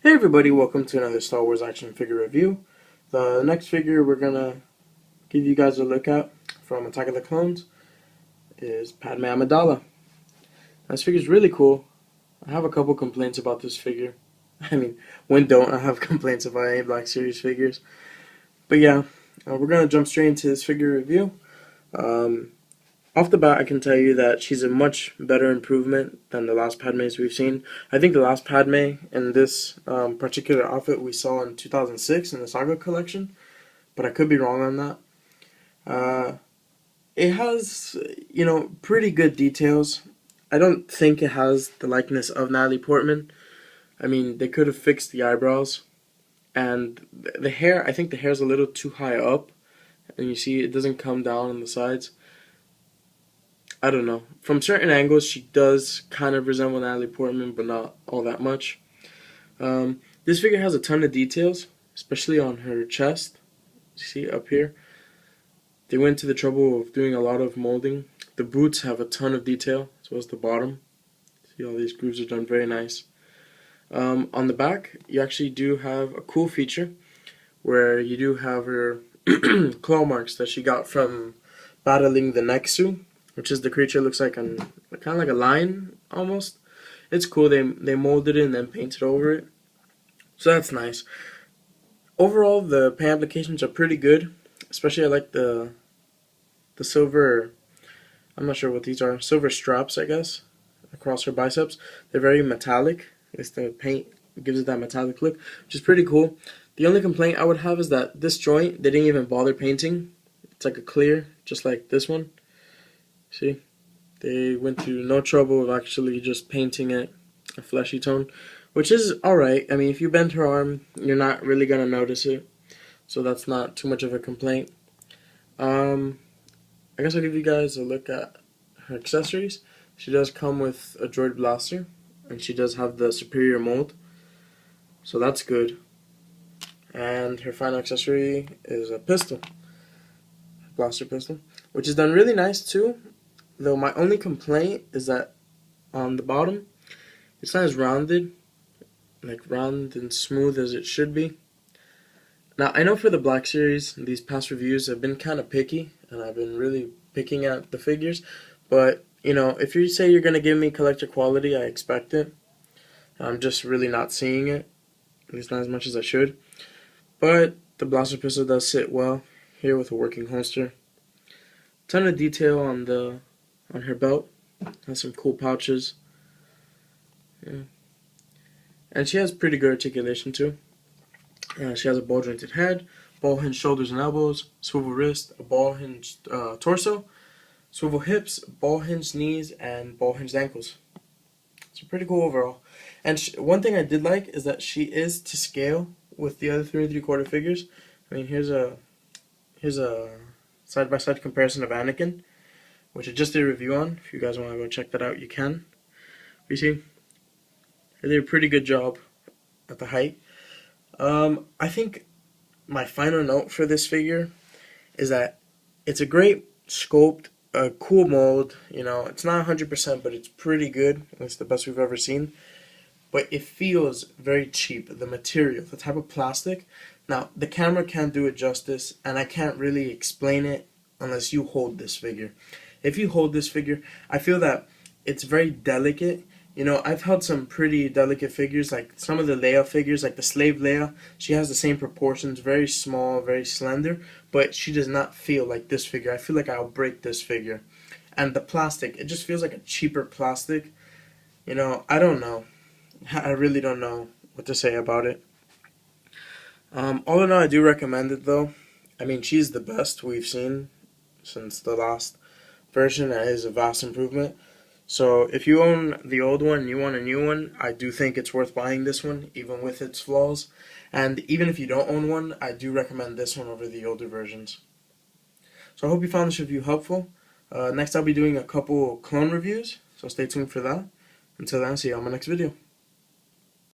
Hey everybody, welcome to another Star Wars action figure review. The next figure we're gonna give you guys a look at from Attack of the Clones is Padme Amidala. This figure is really cool. I have a couple complaints about this figure. I mean, when don't I have complaints about any Black Series figures? But yeah, we're gonna jump straight into this figure review. Um, Off the bat, I can tell you that she's a much better improvement than the last Padmes we've seen. I think the last Padme in this particular outfit we saw in 2006 in the Saga collection, but I could be wrong on that. It has, pretty good details. I don't think it has the likeness of Natalie Portman. I mean, they could have fixed the eyebrows. And the hair, I think the hair is a little too high up. And you see it doesn't come down on the sides. I don't know. From certain angles, she does kind of resemble Natalie Portman, but not all that much. This figure has a ton of details, especially on her chest. See up here? They went to the trouble of doing a lot of molding. The boots have a ton of detail, as well as the bottom. See, all these grooves are done very nice. On the back, you actually do have a cool feature where you do have her claw marks that she got from battling the Nexu, which is the creature looks like kind of like a lion almost. It's cool. They molded it and then painted over it, so that's nice. Overall, the paint applications are pretty good. Especially I like the silver. I'm not sure what these are. Silver straps, I guess, across her biceps. They're very metallic. It's the paint gives it that metallic look, which is pretty cool. The only complaint I would have is that this joint they didn't even bother painting. It's like a clear, just like this one. See, they went through no trouble of actually just painting it a fleshy tone, which is alright. I mean, if you bend her arm, you're not really going to notice it, so that's not too much of a complaint. I guess I'll give you guys a look at her accessories. She does come with a droid blaster, and she does have the superior mold, so that's good. And her final accessory is a pistol, blaster pistol, which is done really nice too. Though my only complaint is that on the bottom, it's not as rounded, like round and smooth as it should be. Now, I know for the Black Series, these past reviews have been kind of picky, and I've been really picking at the figures. But, if you say you're going to give me collector quality, I expect it. I'm just really not seeing it, at least not as much as I should. But the blaster pistol does sit well here with a working holster. Ton of detail on her belt. Has some cool pouches. Yeah. And she has pretty good articulation too. She has a ball jointed head, ball hinged shoulders and elbows, swivel wrist, a ball hinged torso, swivel hips, ball hinged knees, and ball hinged ankles. So pretty cool overall. And one thing I did like is that she is to scale with the other 3 3/4 figures. I mean, here's a side by side comparison of Anakin, which I just did a review on. If you guys want to go check that out, you can. You see, they did a pretty good job at the height. I think my final note for this figure is that it's a great sculpt, a cool mold. It's not 100%, but it's pretty good. It's the best we've ever seen. But it feels very cheap. The material, the type of plastic. Now, the camera can't do it justice, and I can't really explain it unless you hold this figure. If you hold this figure, I feel that it's very delicate. I've held some pretty delicate figures, like some of the Leia figures, like the Slave Leia. She has the same proportions, very small, very slender, but she does not feel like this figure. I feel like I'll break this figure. And the plastic, it just feels like a cheaper plastic. I don't know. I really don't know what to say about it. All in all, I do recommend it, though. I mean, she's the best we've seen since the last version, and it is a vast improvement. So if you own the old one and you want a new one, I do think it's worth buying this one, even with its flaws. And even if you don't own one, I do recommend this one over the older versions. So I hope you found this review helpful. Next I'll be doing a couple clone reviews, so stay tuned for that. Until then, see you on my next video.